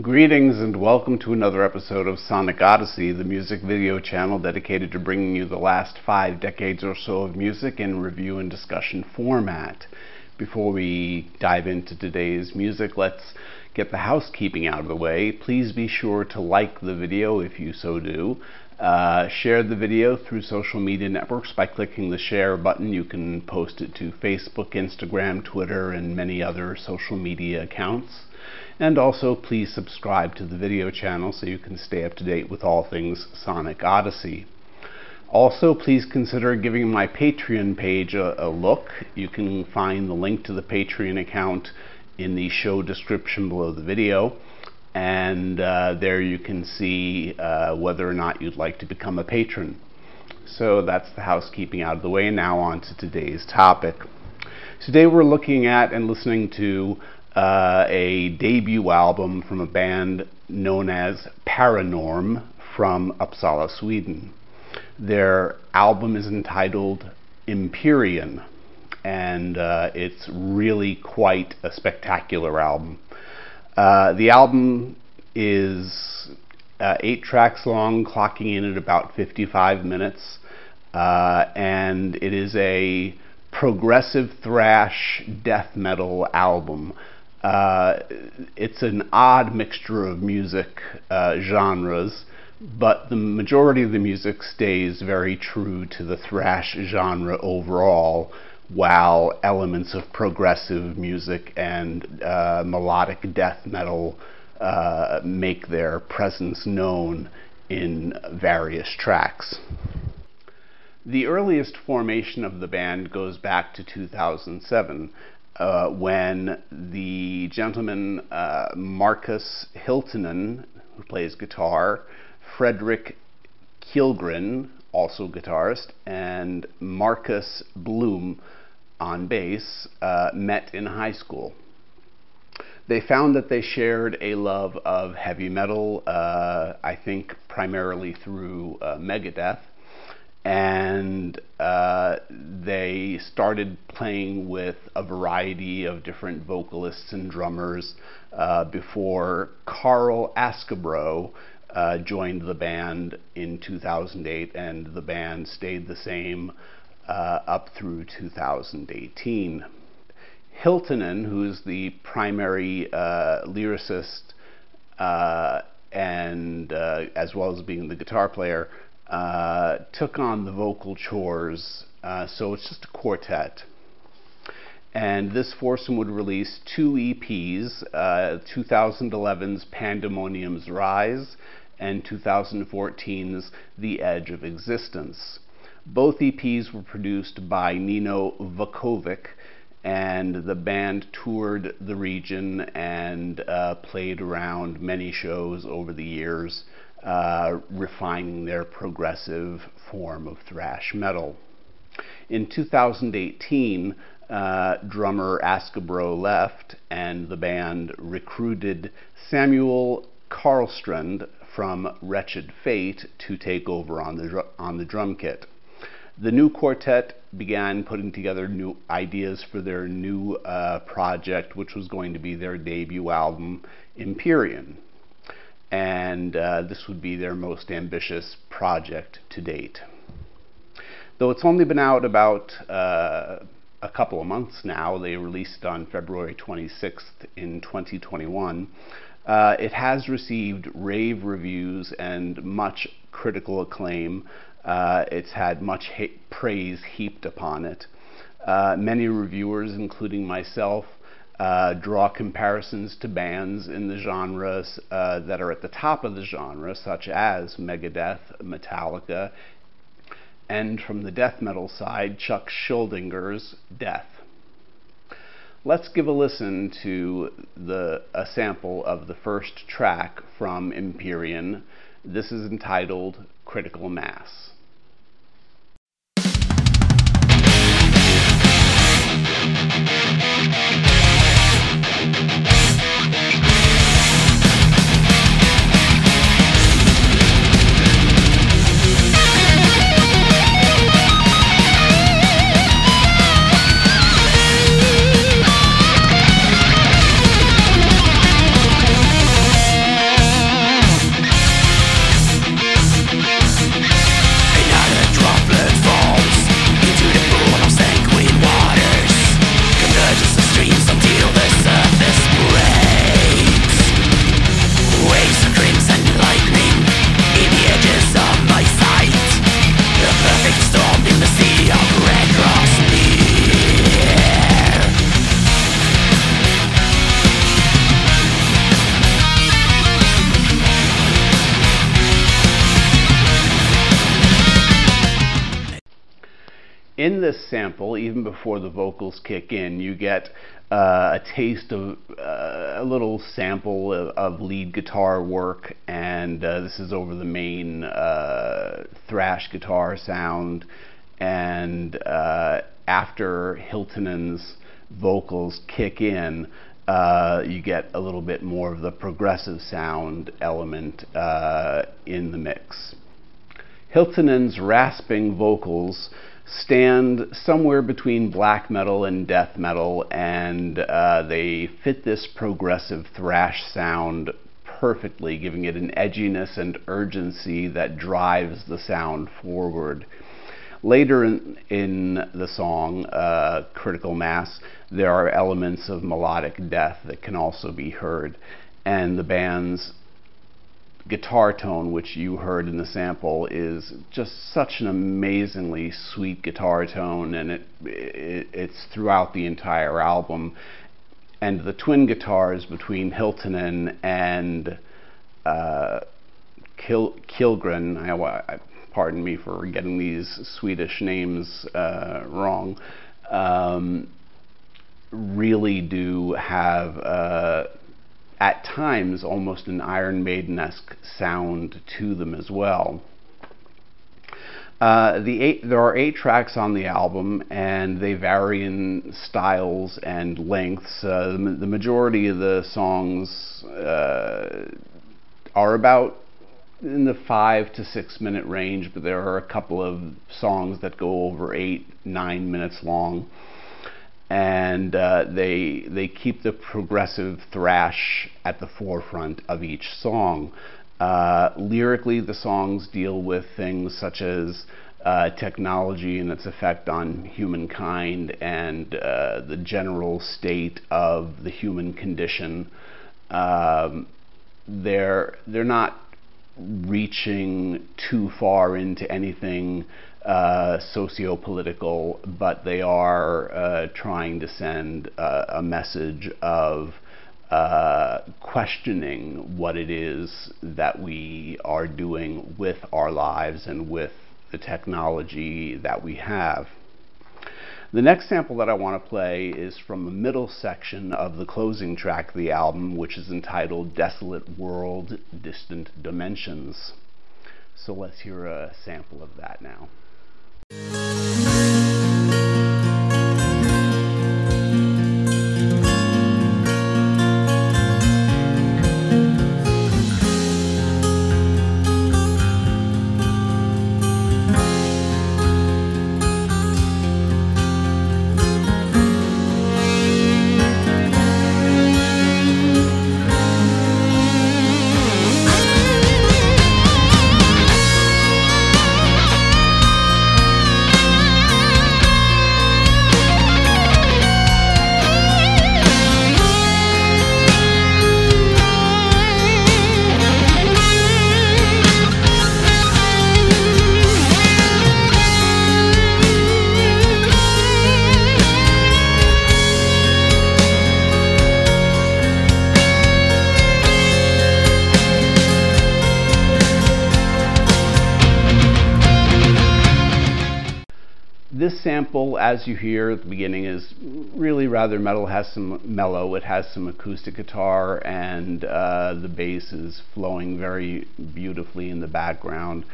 Greetings and welcome to another episode of Sonic Odyssey, the music video channel dedicated to bringing you the last 5 decades or so of music in review and discussion format. Before we dive into today's music, let's get the housekeeping out of the way. Please be sure to like the video if you so do. Share the video through social media networks by clicking the share button. You can post it to Facebook, Instagram, Twitter, and many other social media accounts. And also, please subscribe to the video channel so you can stay up to date with all things Sonic Odyssey. Also, please consider giving my Patreon page a look. You can find the link to the Patreon account in the show description below the video. And there you can see whether or not you'd like to become a patron. So that's the housekeeping out of the way. And now on to today's topic. Today we're looking at and listening to a debut album from a band known as Paranorm from Uppsala, Sweden. Their album is entitled Empyrean, and it's really quite a spectacular album. The album is 8 tracks long, clocking in at about 55 minutes, and it is a progressive thrash death metal album. It's an odd mixture of music genres, but the majority of the music stays very true to the thrash genre overall, while elements of progressive music and melodic death metal make their presence known in various tracks. The earliest formation of the band goes back to 2007, when the gentleman Marcus Hiltunen, who plays guitar, Fredrik Kjellgren, also guitarist, and Marcus Blom on bass, met in high school. They found that they shared a love of heavy metal, I think primarily through Megadeth, and they started playing with a variety of different vocalists and drummers before Carl Askebro joined the band in 2008, and the band stayed the same up through 2018. Hiltunen, who's the primary lyricist and as well as being the guitar player, took on the vocal chores, so it's just a quartet. And this foursome would release 2 EPs, 2011's Pandemonium's Rise and 2014's The Edge of Existence. Both EPs were produced by Nino Vukovic, and the band toured the region and played around many shows over the years, refining their progressive form of thrash metal. In 2018, drummer Askebro left, and the band recruited Samuel Karlstrand from Wretched Fate to take over on the drum kit. The new quartet began putting together new ideas for their new project, which was going to be their debut album, Empyrean. And this would be their most ambitious project to date. Though it's only been out about a couple of months now, they released it on February 26th in 2021, it has received rave reviews and much critical acclaim. It's had much praise heaped upon it. Many reviewers, including myself, draw comparisons to bands in the genres that are at the top of the genre, such as Megadeth, Metallica, and from the death metal side, Chuck Schuldinger's Death. Let's give a listen to a sample of the first track from Empyrean. This is entitled Critical Mass. In this sample, even before the vocals kick in, you get a taste of a little sample of lead guitar work, and this is over the main thrash guitar sound. And after Hiltonen's vocals kick in, you get a little bit more of the progressive sound element in the mix. Hiltonen's rasping vocals stand somewhere between black metal and death metal, and they fit this progressive thrash sound perfectly, giving it an edginess and urgency that drives the sound forward. Later in the song, Critical Mass, there are elements of melodic death that can also be heard, and the band's guitar tone, which you heard in the sample, is just such an amazingly sweet guitar tone, and it's throughout the entire album. And the twin guitars between Hiltonen and Killgren, pardon me for getting these Swedish names wrong, really do have at times almost an Iron Maiden-esque sound to them as well. There are 8 tracks on the album, and they vary in styles and lengths. The majority of the songs are about in the 5 to 6 minute range, but there are a couple of songs that go over 8-9 minutes long. And they keep the progressive thrash at the forefront of each song. Lyrically, the songs deal with things such as technology and its effect on humankind, and the general state of the human condition. They're not reaching too far into anything socio-political, but they are trying to send a message of questioning what it is that we are doing with our lives and with the technology that we have. The next sample that I want to play is from the middle section of the closing track of the album, which is entitled Desolate World, Distant Dimensions. So let's hear a sample of that now. This sample, as you hear at the beginning, is really rather mellow. It has some acoustic guitar, and the bass is flowing very beautifully in the background.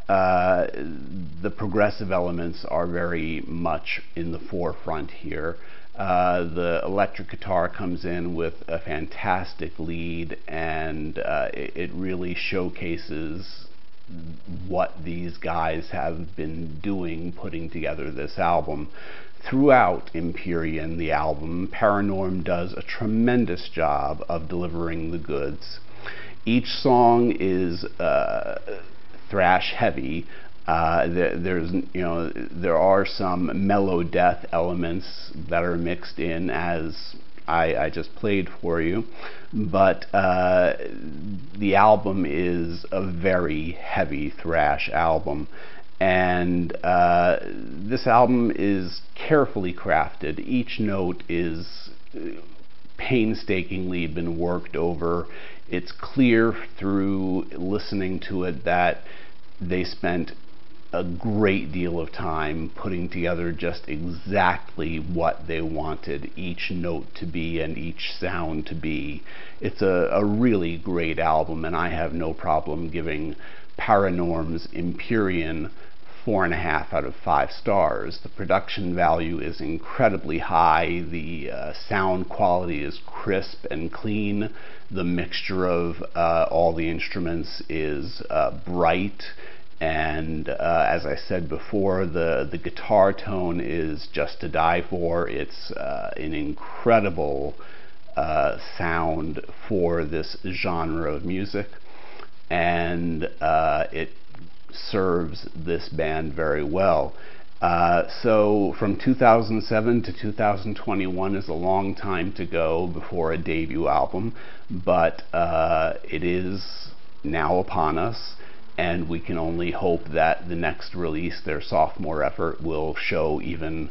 The progressive elements are very much in the forefront here. The electric guitar comes in with a fantastic lead, and it really showcases what these guys have been doing putting together this album. Throughout Empyrean, the album, Paranorm does a tremendous job of delivering the goods. Each song is thrash heavy. There are some mellow death elements that are mixed in, as I just played for you, but the album is a very heavy thrash album, and this album is carefully crafted. Each note is painstakingly been worked over. It's clear through listening to it that they spent a great deal of time putting together just exactly what they wanted each note to be and each sound to be. It's a really great album, and I have no problem giving Paranorm's Empyrean 4.5 out of 5 stars. The production value is incredibly high. The sound quality is crisp and clean. The mixture of all the instruments is bright. And as I said before, the guitar tone is just to die for. It's an incredible sound for this genre of music, and it serves this band very well. So from 2007 to 2021 is a long time to go before a debut album, but it is now upon us. And we can only hope that the next release, their sophomore effort, will show even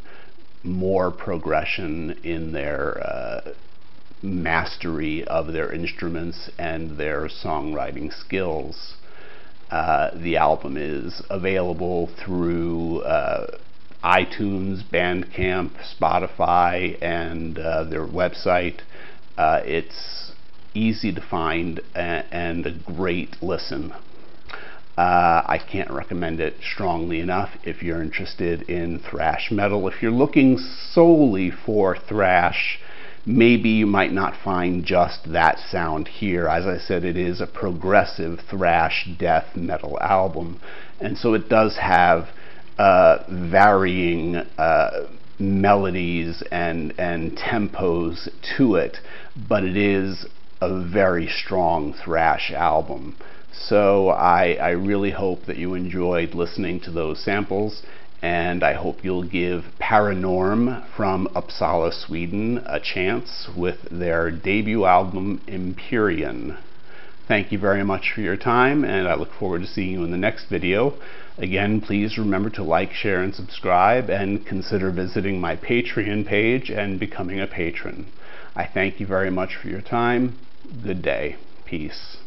more progression in their mastery of their instruments and their songwriting skills. The album is available through iTunes, Bandcamp, Spotify, and their website. It's easy to find and a great listen. I can't recommend it strongly enough if you're interested in thrash metal. If you're looking solely for thrash, maybe you might not find just that sound here. As I said, it is a progressive thrash death metal album, and so it does have varying melodies and tempos to it, but it is a very strong thrash album. So I really hope that you enjoyed listening to those samples, and I hope you'll give Paranorm from Uppsala, Sweden a chance with their debut album, Empyrean. Thank you very much for your time, and I look forward to seeing you in the next video. Again, please remember to like, share, and subscribe, and consider visiting my Patreon page and becoming a patron. I thank you very much for your time. Good day. Peace.